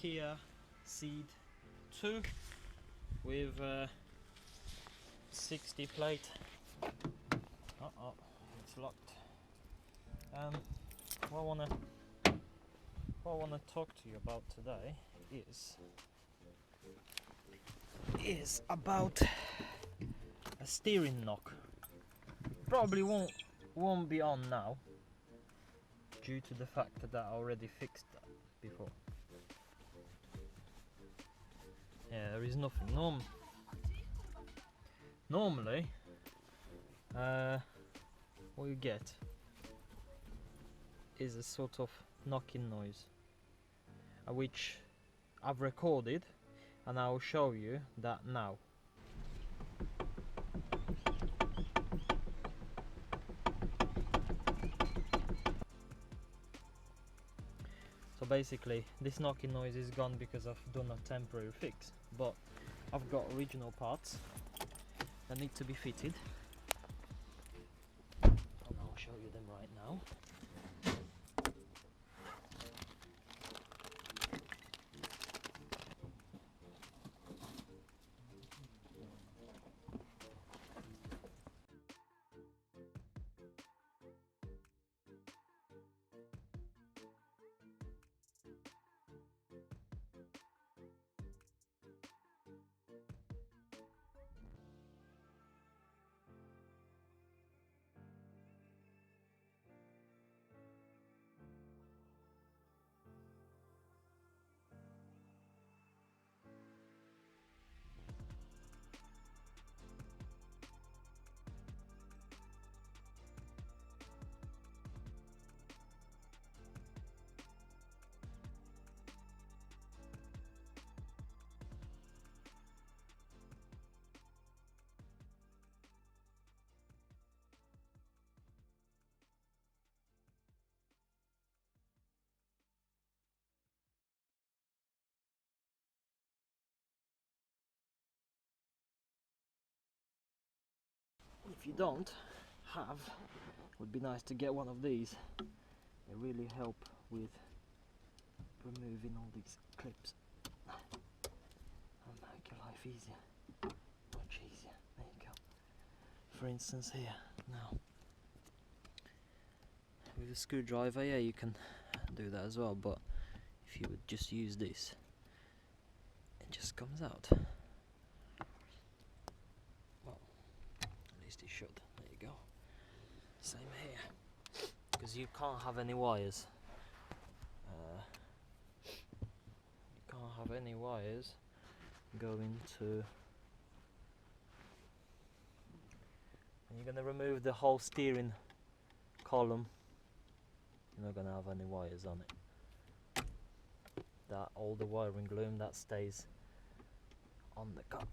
Kia Ceed 2 with 60 plate. It's locked. What I wanna talk to you about today is about a steering knock. Probably won't be on now due to the fact that I already fixed that before. Yeah, there is nothing. Normally, what you get is a sort of knocking noise, which I've recorded, and I will show you that now. So basically, this knocking noise is gone because I've done a temporary fix, but I've got original parts that need to be fitted, and I'll show you them right now. If you don't have, it would be nice to get one of these. They really help with removing all these clips and make your life easier, much easier. There you go. For instance, here now with a screwdriver, yeah, you can do that as well, but if you would just use this, it just comes out. It should. There you go. Same here, because you can't have any wires. You can't have any wires going to. And you're gonna remove the whole steering column. You're not gonna have any wires on it. That all the wiring loom that stays on the car.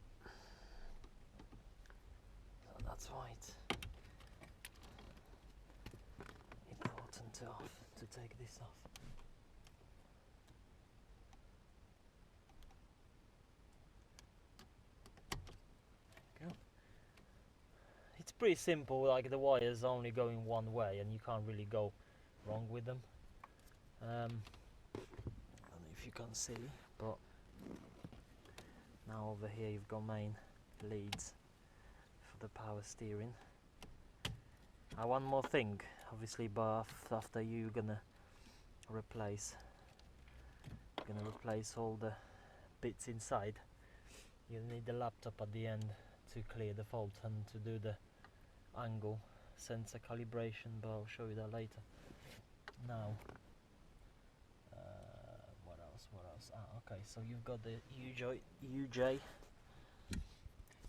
So that's why it's important to take this off. There you go. It's pretty simple, like the wires only going one way and you can't really go wrong with them. I don't know if you can see, but now over here you've got main leads for the power steering. One more thing, obviously, but after you're gonna replace all the bits inside, you'll need the laptop at the end to clear the fault and to do the angle sensor calibration, but I'll show you that later. Now, what else? Okay, so you've got the UJ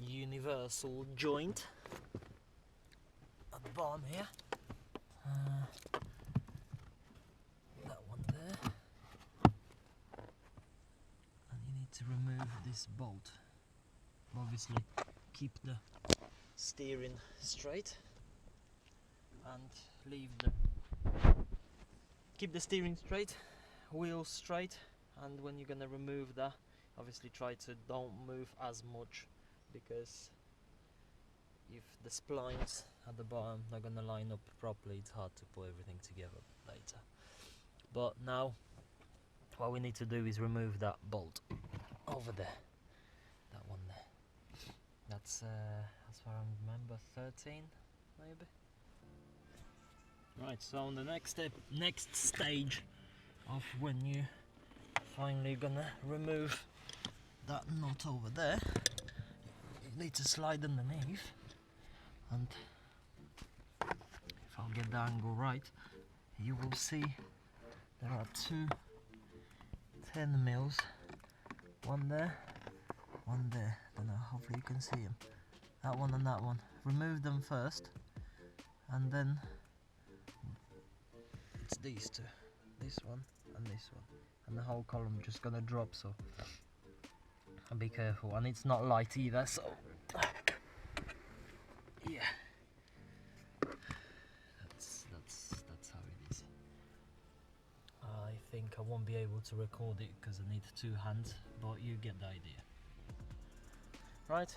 universal joint at the bottom here. That one there. And you need to remove this bolt. Obviously, keep the steering straight and keep the steering straight, wheels straight, and when you're gonna remove that, obviously try to don't move as much, because if the splines at the bottom are gonna line up properly, it's hard to put everything together later. But now what we need to do is remove that bolt over there, that one there. That's as far as I remember 13 maybe. Right, so on the next stage of when you finally gonna remove that nut over there, you need to slide underneath, and if I'll get the angle right, you will see there are two 10 mils, one there, one there. I don't know, hopefully you can see them. That one and that one. Remove them first, and then it's these two, this one and this one, and the whole column just gonna drop, so be careful. And it's not light either, so yeah, that's how it is. I think I won't be able to record it because I need two hands, but you get the idea. Right,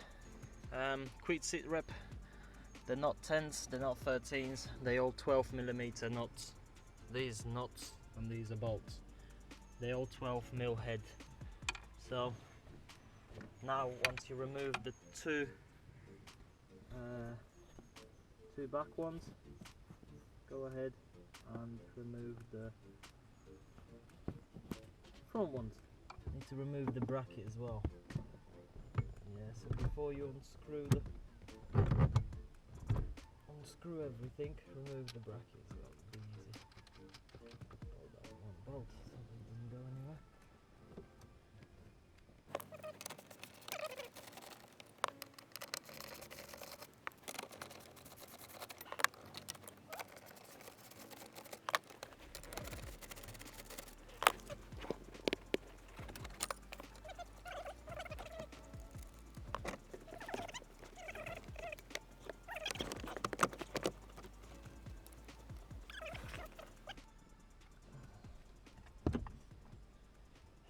quick sit rep. They're not 10s, they're not 13s, they're all 12mm nuts. These nuts and these are bolts. They're all 12mm head. So now once you remove the two back ones, go ahead and remove the front ones. You need to remove the bracket as well. Yeah, so before you unscrew everything, remove the bracket as well. It'll be easy. Hold that one bolt so it doesn't go anywhere.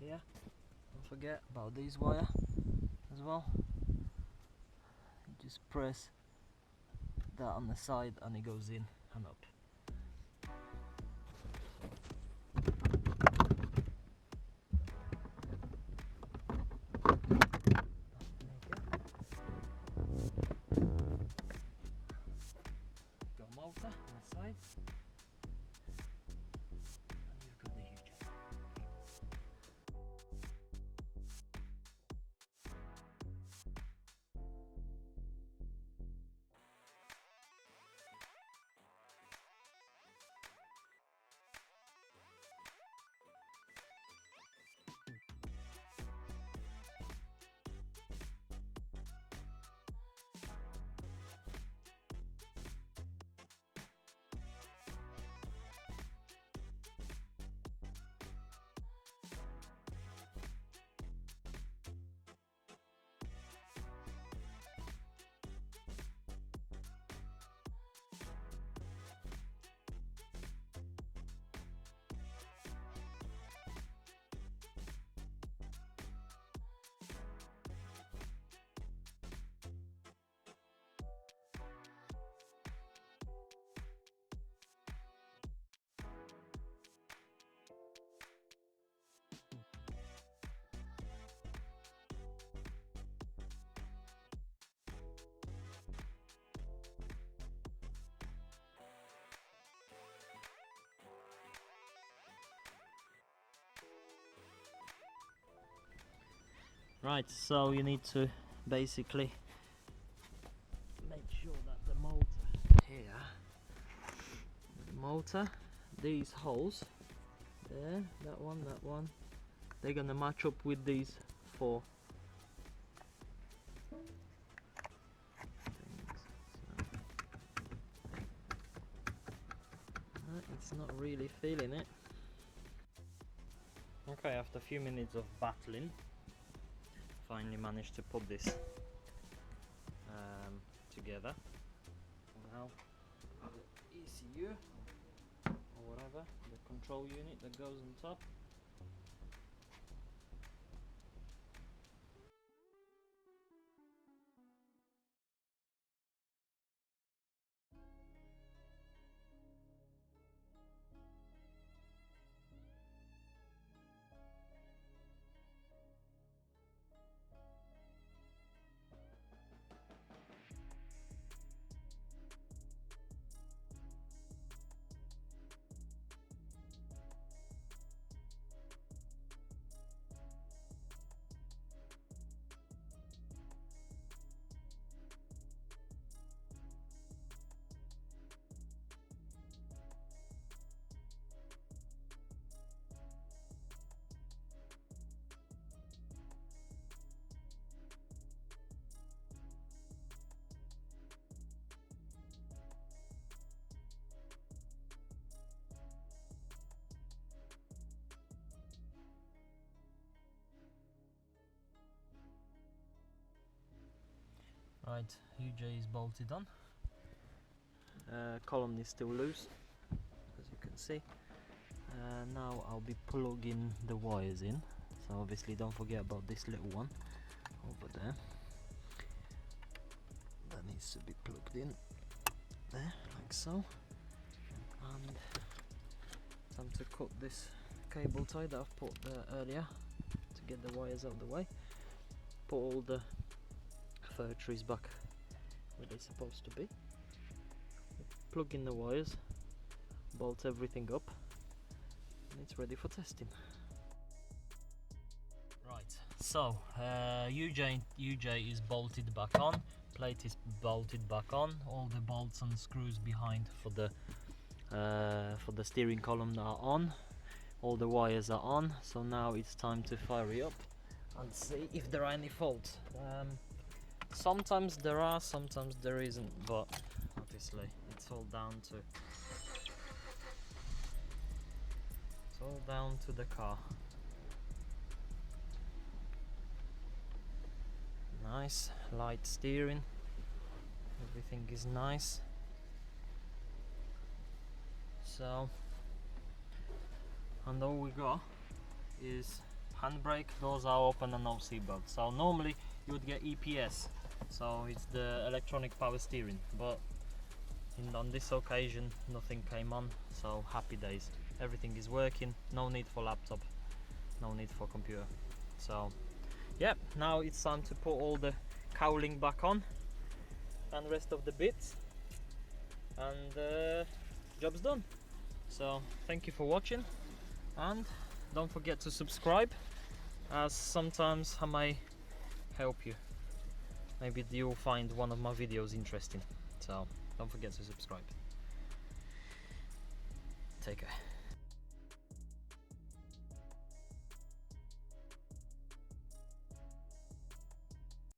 Here, don't forget about this wire as well. You just press that on the side and it goes in and up. Got motor on the side. Right, so you need to basically make sure that the motor here, these holes, there, that one, they're gonna match up with these four things. So, it's not really feeling it. Okay, after a few minutes of battling, finally managed to put this together. Now the ECU or whatever, the control unit that goes on top. Right, UJ is bolted on. Column is still loose, as you can see. Now I'll be plugging the wires in. So obviously don't forget about this little one over there. That needs to be plugged in there, like so. And time to cut this cable tie that I've put there earlier to get the wires out of the way. Put all the fir trees back where they're supposed to be. Plug in the wires, bolt everything up, and it's ready for testing. Right, so UJ is bolted back on, plate is bolted back on, all the bolts and screws behind for the steering column are on, all the wires are on, so now it's time to fire it up and see if there are any faults. Sometimes there are, sometimes there isn't, but obviously it's all down to the car. Nice light steering, everything is nice. So, and all we got is handbrake, doors are open and no seatbelt. So normally you would get EPS, so it's the electronic power steering, but on this occasion nothing came on, so happy days. Everything is working, no need for laptop, no need for computer. So yeah, now it's time to put all the cowling back on and rest of the bits, and job's done. So thank you for watching, and don't forget to subscribe, as sometimes I may help you. Maybe you'll find one of my videos interesting, so don't forget to subscribe. Take care.